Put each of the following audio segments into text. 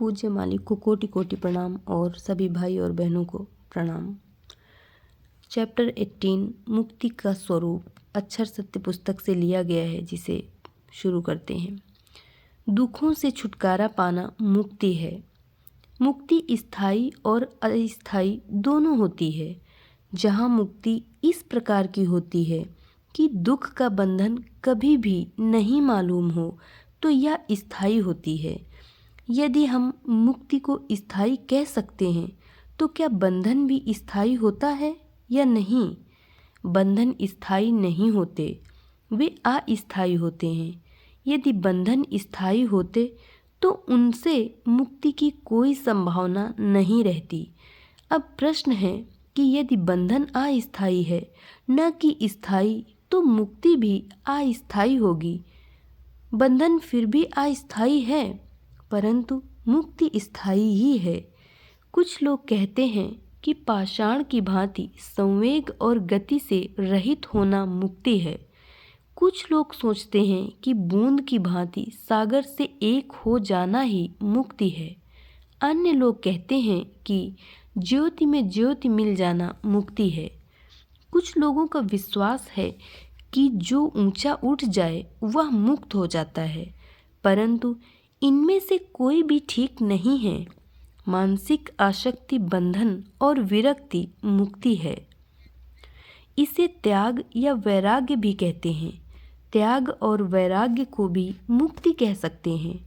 पूज्य मालिक को कोटि कोटि प्रणाम और सभी भाई और बहनों को प्रणाम। चैप्टर 18 मुक्ति का स्वरूप अक्षर सत्य पुस्तक से लिया गया है, जिसे शुरू करते हैं। दुखों से छुटकारा पाना मुक्ति है। मुक्ति स्थायी और अस्थायी दोनों होती है। जहाँ मुक्ति इस प्रकार की होती है कि दुख का बंधन कभी भी नहीं मालूम हो, तो यह स्थायी होती है। यदि हम मुक्ति को स्थायी कह सकते हैं, तो क्या बंधन भी स्थायी होता है या नहीं? बंधन स्थायी नहीं होते, वे अस्थायी होते हैं। यदि बंधन स्थायी होते तो उनसे मुक्ति की कोई संभावना नहीं रहती। अब प्रश्न है कि यदि बंधन अस्थायी है, न कि स्थायी, तो मुक्ति भी अस्थायी होगी। बंधन फिर भी अस्थायी है, परंतु मुक्ति स्थायी ही है। कुछ लोग कहते हैं कि पाषाण की भांति संवेग और गति से रहित होना मुक्ति है। कुछ लोग सोचते हैं कि बूंद की भांति सागर से एक हो जाना ही मुक्ति है। अन्य लोग कहते हैं कि ज्योति में ज्योति मिल जाना मुक्ति है। कुछ लोगों का विश्वास है कि जो ऊंचा उठ जाए वह मुक्त हो जाता है, परंतु इनमें से कोई भी ठीक नहीं है। मानसिक आसक्ति बंधन और विरक्ति मुक्ति है। इसे त्याग या वैराग्य भी कहते हैं। त्याग और वैराग्य को भी मुक्ति कह सकते हैं।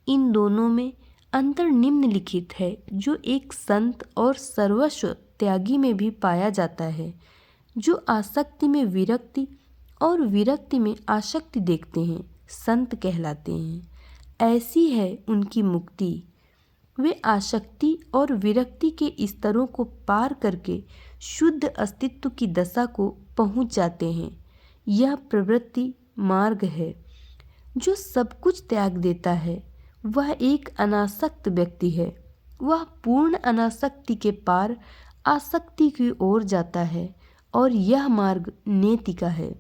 इन दोनों में अंतर निम्नलिखित है, जो एक संत और सर्वस्व त्यागी में भी पाया जाता है, जो आसक्ति में विरक्ति और विरक्ति में आसक्ति देखते हैं, संत कहलाते हैं। ऐसी है उनकी मुक्ति। वे आसक्ति और विरक्ति के स्तरों को पार करके शुद्ध अस्तित्व की दशा को पहुंच जाते हैं। यह प्रवृत्ति मार्ग है। जो सब कुछ त्याग देता है वह एक अनासक्त व्यक्ति है। वह पूर्ण अनासक्ति के पार आसक्ति की ओर जाता है, और यह मार्ग नेति का है।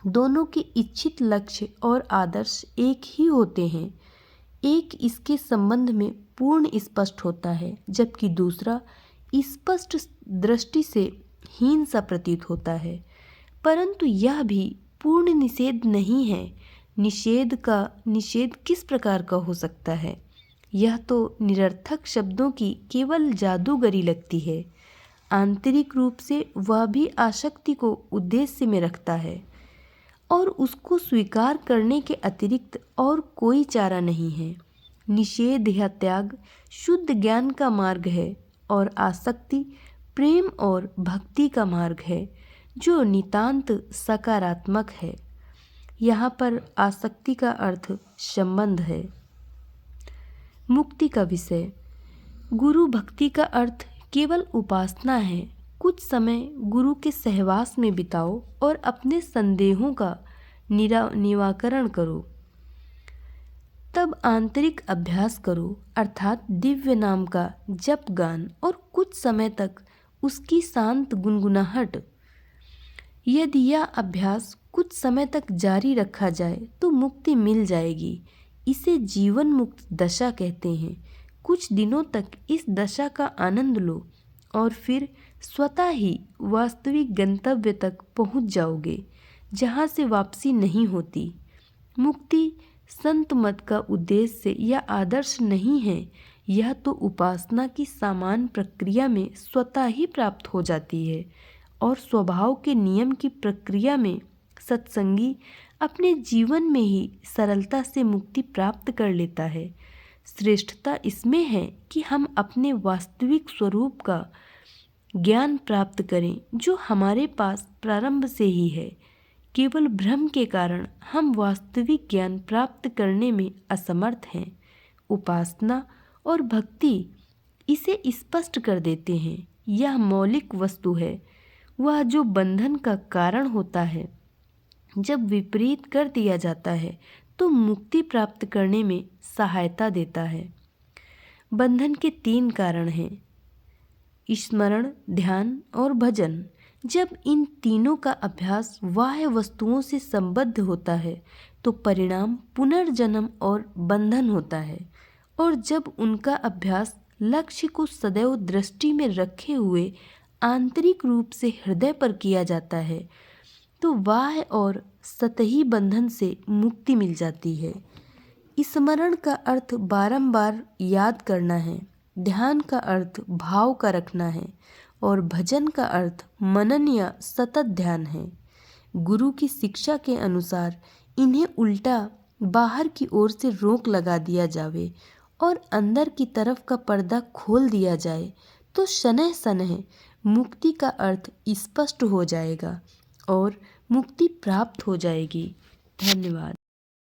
दोनों के इच्छित लक्ष्य और आदर्श एक ही होते हैं। एक इसके संबंध में पूर्ण स्पष्ट होता है, जबकि दूसरा स्पष्ट दृष्टि से हीन सा प्रतीत होता है। परंतु यह भी पूर्ण निषेध नहीं है। निषेध किस प्रकार का हो सकता है? यह तो निरर्थक शब्दों की केवल जादूगरी लगती है। आंतरिक रूप से वह भी आसक्ति को उद्देश्य में रखता है, और उसको स्वीकार करने के अतिरिक्त और कोई चारा नहीं है। निषेध या त्याग शुद्ध ज्ञान का मार्ग है, और आसक्ति प्रेम और भक्ति का मार्ग है, जो नितांत सकारात्मक है। यहाँ पर आसक्ति का अर्थ संबंध है। मुक्ति का विषय गुरु भक्ति का अर्थ केवल उपासना है। कुछ समय गुरु के सहवास में बिताओ और अपने संदेहों का निराकरण करो। तब आंतरिक अभ्यास करो, अर्थात दिव्य नाम का जप गान, और कुछ समय तक उसकी शांत गुनगुनाहट। यदि यह अभ्यास कुछ समय तक जारी रखा जाए तो मुक्ति मिल जाएगी। इसे जीवन मुक्त दशा कहते हैं। कुछ दिनों तक इस दशा का आनंद लो, और फिर स्वतः ही वास्तविक गंतव्य तक पहुंच जाओगे, जहां से वापसी नहीं होती। मुक्ति संत मत का उद्देश्य या आदर्श नहीं है। यह तो उपासना की सामान्य प्रक्रिया में स्वतः ही प्राप्त हो जाती है, और स्वभाव के नियम की प्रक्रिया में सत्संगी अपने जीवन में ही सरलता से मुक्ति प्राप्त कर लेता है। श्रेष्ठता इसमें है कि हम अपने वास्तविक स्वरूप का ज्ञान प्राप्त करें, जो हमारे पास प्रारंभ से ही है। केवल भ्रम के कारण हम वास्तविक ज्ञान प्राप्त करने में असमर्थ हैं। उपासना और भक्ति इसे स्पष्ट कर देते हैं। यह मौलिक वस्तु है, वह जो बंधन का कारण होता है। जब विपरीत कर दिया जाता है तो मुक्ति प्राप्त करने में सहायता देता है। बंधन के 3 कारण हैं: स्मरण, ध्यान और भजन। जब इन तीनों का अभ्यास बाह्य वस्तुओं से संबद्ध होता है तो परिणाम पुनर्जन्म और बंधन होता है, और जब उनका अभ्यास लक्ष्य को सदैव दृष्टि में रखे हुए आंतरिक रूप से हृदय पर किया जाता है तो बाह्य और सतही बंधन से मुक्ति मिल जाती है। स्मरण का अर्थ बारंबार याद करना है, ध्यान का अर्थ भाव का रखना है और भजन का अर्थ मनन या सतत ध्यान है। गुरु की शिक्षा के अनुसार इन्हें उल्टा बाहर की ओर से रोक लगा दिया जावे और अंदर की तरफ का पर्दा खोल दिया जाए तो शनैः शनैः मुक्ति का अर्थ स्पष्ट हो जाएगा और मुक्ति प्राप्त हो जाएगी। धन्यवाद।